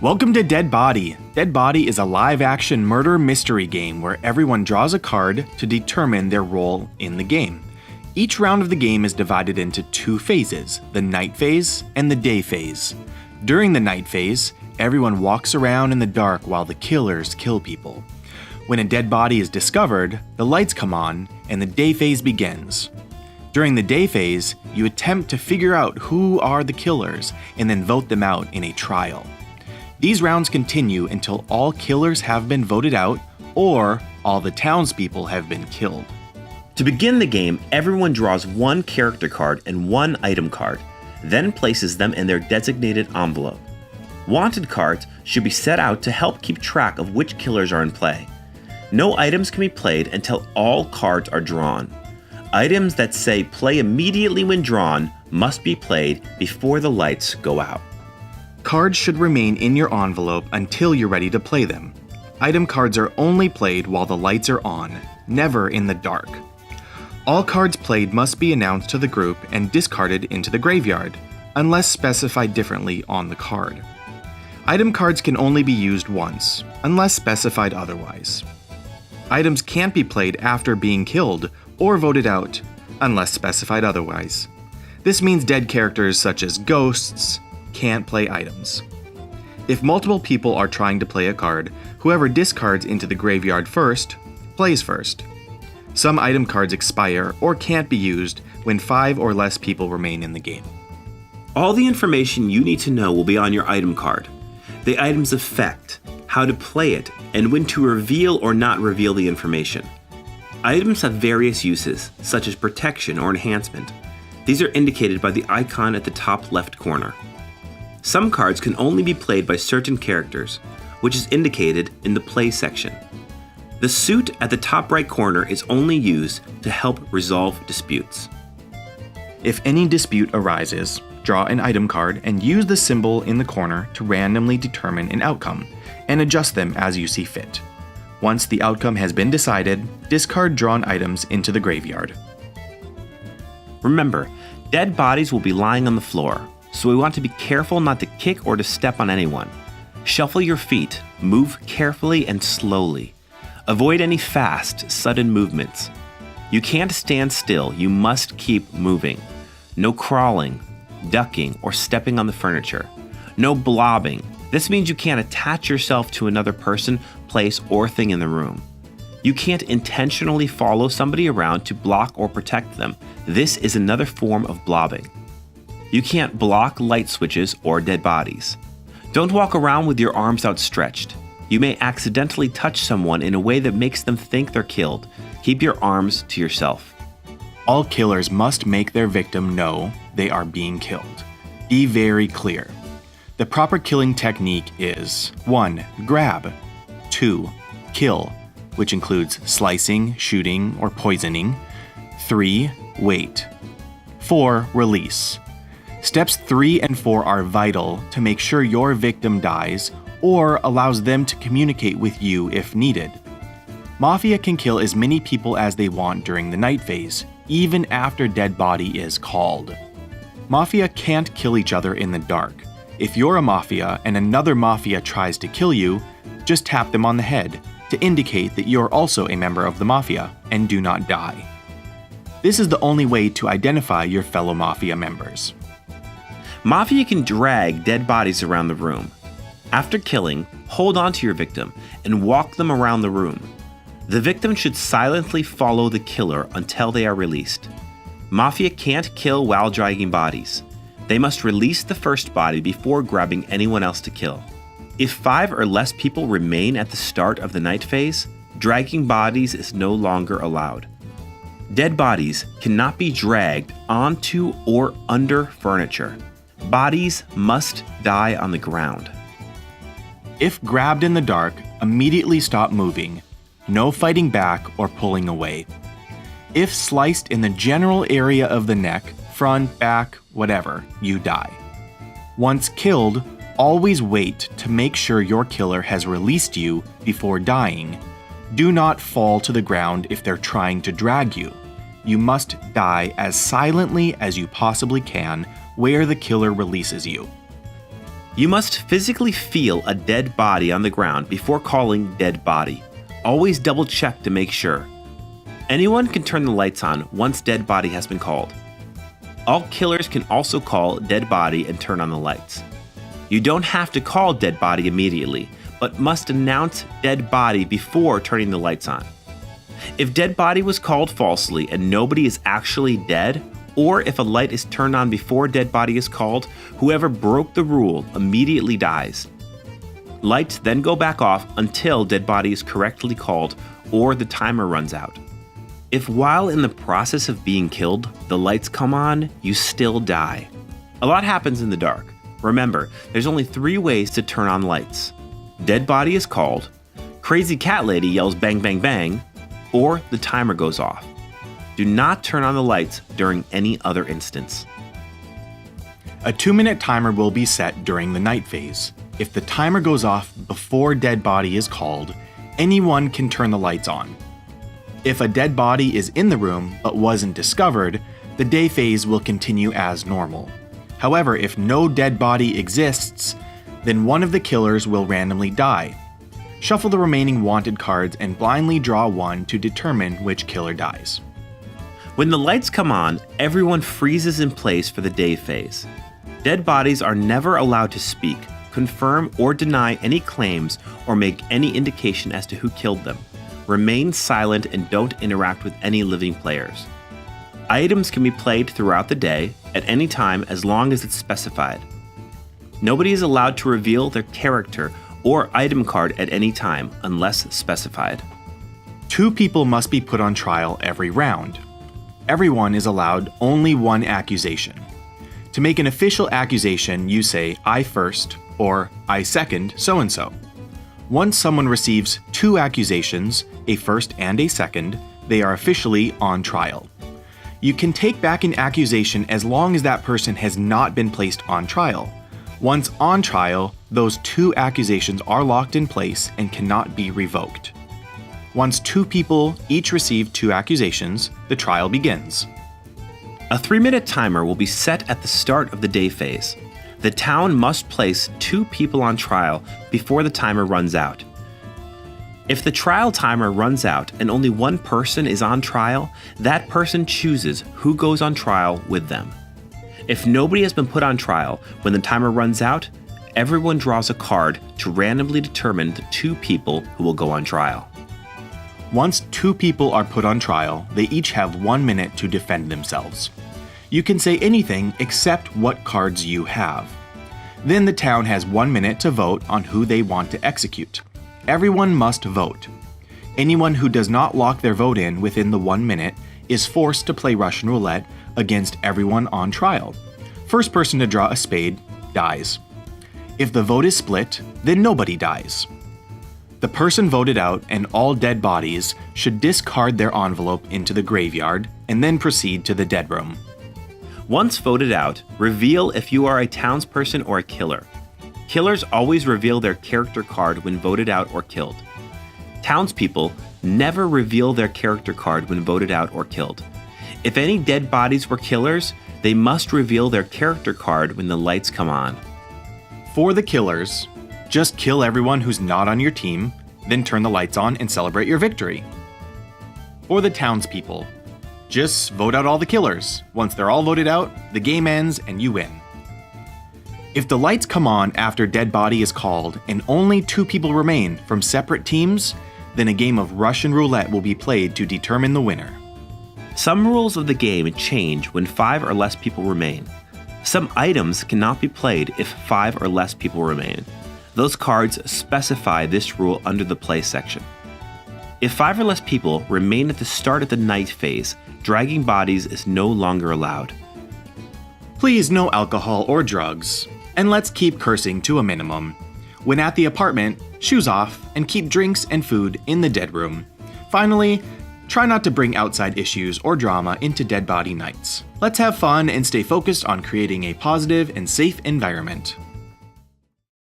Welcome to Dead Body. Dead Body is a live-action murder mystery game where everyone draws a card to determine their role in the game. Each round of the game is divided into two phases, the night phase and the day phase. During the night phase, everyone walks around in the dark while the killers kill people. When a dead body is discovered, the lights come on and the day phase begins. During the day phase, you attempt to figure out who are the killers and then vote them out in a trial. These rounds continue until all killers have been voted out or all the townspeople have been killed. To begin the game, everyone draws one character card and one item card, then places them in their designated envelope. Wanted cards should be set out to help keep track of which killers are in play. No items can be played until all cards are drawn. Items that say play immediately when drawn must be played before the lights go out. Cards should remain in your envelope until you're ready to play them. Item cards are only played while the lights are on, never in the dark. All cards played must be announced to the group and discarded into the graveyard, unless specified differently on the card. Item cards can only be used once, unless specified otherwise. Items can't be played after being killed or voted out, unless specified otherwise. This means dead characters such as ghosts can't play items. If multiple people are trying to play a card, whoever discards into the graveyard first, plays first. Some item cards expire or can't be used when 5 or less people remain in the game. All the information you need to know will be on your item card. The item's effect, how to play it, and when to reveal or not reveal the information. Items have various uses, such as protection or enhancement. These are indicated by the icon at the top left corner. Some cards can only be played by certain characters, which is indicated in the play section. The suit at the top right corner is only used to help resolve disputes. If any dispute arises, draw an item card and use the symbol in the corner to randomly determine an outcome, and adjust them as you see fit. Once the outcome has been decided, discard drawn items into the graveyard. Remember, dead bodies will be lying on the floor, so we want to be careful not to kick or to step on anyone. Shuffle your feet, move carefully and slowly. Avoid any fast, sudden movements. You can't stand still, you must keep moving. No crawling, ducking, or stepping on the furniture. No blobbing. This means you can't attach yourself to another person, place, or thing in the room. You can't intentionally follow somebody around to block or protect them. This is another form of blobbing. You can't block light switches or dead bodies. Don't walk around with your arms outstretched. You may accidentally touch someone in a way that makes them think they're killed. Keep your arms to yourself. All killers must make their victim know they are being killed. Be very clear. The proper killing technique is 1. Grab. 2. Kill, which includes slicing, shooting, or poisoning. 3. Wait. 4. Release. Steps 3 and 4 are vital to make sure your victim dies or allows them to communicate with you if needed. Mafia can kill as many people as they want during the night phase, even after dead body is called. Mafia can't kill each other in the dark. If you're a Mafia and another Mafia tries to kill you, just tap them on the head to indicate that you're also a member of the Mafia and do not die. This is the only way to identify your fellow Mafia members. Mafia can drag dead bodies around the room. After killing, hold on to your victim and walk them around the room. The victim should silently follow the killer until they are released. Mafia can't kill while dragging bodies. They must release the first body before grabbing anyone else to kill. If 5 or less people remain at the start of the night phase, dragging bodies is no longer allowed. Dead bodies cannot be dragged onto or under furniture. Bodies must die on the ground. If grabbed in the dark, immediately stop moving. No fighting back or pulling away. If sliced in the general area of the neck, front, back, whatever, you die. Once killed, always wait to make sure your killer has released you before dying. Do not fall to the ground if they're trying to drag you. You must die as silently as you possibly can where the killer releases you. You must physically feel a dead body on the ground before calling dead body. Always double check to make sure. Anyone can turn the lights on once dead body has been called. All killers can also call dead body and turn on the lights. You don't have to call dead body immediately, but must announce dead body before turning the lights on. If dead body was called falsely and nobody is actually dead, or if a light is turned on before dead body is called, whoever broke the rule immediately dies. Lights then go back off until dead body is correctly called or the timer runs out. If while in the process of being killed, the lights come on, you still die. A lot happens in the dark. Remember, there's only 3 ways to turn on lights. Dead body is called, crazy cat lady yells bang bang bang, or the timer goes off. Do not turn on the lights during any other instance. A 2-minute timer will be set during the night phase. If the timer goes off before dead body is called, anyone can turn the lights on. If a dead body is in the room but wasn't discovered, the day phase will continue as normal. However, if no dead body exists, then one of the killers will randomly die. Shuffle the remaining wanted cards and blindly draw one to determine which killer dies. When the lights come on, everyone freezes in place for the day phase. Dead bodies are never allowed to speak, confirm or deny any claims, or make any indication as to who killed them. Remain silent and don't interact with any living players. Items can be played throughout the day, at any time as long as it's specified. Nobody is allowed to reveal their character or item card at any time unless specified. 2 people must be put on trial every round. Everyone is allowed only 1 accusation. To make an official accusation, you say, "I first," or "I second so-and-so." Once someone receives 2 accusations, a first and a second, they are officially on trial. You can take back an accusation as long as that person has not been placed on trial. Once on trial, those 2 accusations are locked in place and cannot be revoked. Once 2 people each receive 2 accusations, the trial begins. A 3-minute timer will be set at the start of the day phase. The town must place 2 people on trial before the timer runs out. If the trial timer runs out and only 1 person is on trial, that person chooses who goes on trial with them. If nobody has been put on trial when the timer runs out, everyone draws a card to randomly determine the 2 people who will go on trial. Once 2 people are put on trial, they each have 1 minute to defend themselves. You can say anything except what cards you have. Then the town has 1 minute to vote on who they want to execute. Everyone must vote. Anyone who does not lock their vote in within the 1 minute is forced to play Russian roulette against everyone on trial. First person to draw a spade dies. If the vote is split, then nobody dies. The person voted out and all dead bodies should discard their envelope into the graveyard and then proceed to the dead room. Once voted out, reveal if you are a townsperson or a killer. Killers always reveal their character card when voted out or killed. Townspeople never reveal their character card when voted out or killed. If any dead bodies were killers, they must reveal their character card when the lights come on. For the killers, just kill everyone who's not on your team, then turn the lights on and celebrate your victory. For the townspeople, just vote out all the killers. Once they're all voted out, the game ends and you win. If the lights come on after dead body is called and only 2 people remain from separate teams, then a game of Russian roulette will be played to determine the winner. Some rules of the game change when 5 or less people remain. Some items cannot be played if 5 or less people remain. Those cards specify this rule under the play section. If 5 or less people remain at the start of the night phase, dragging bodies is no longer allowed. Please no alcohol or drugs, and let's keep cursing to a minimum. When at the apartment, shoes off and keep drinks and food in the dead room. Finally, try not to bring outside issues or drama into dead body nights. Let's have fun and stay focused on creating a positive and safe environment.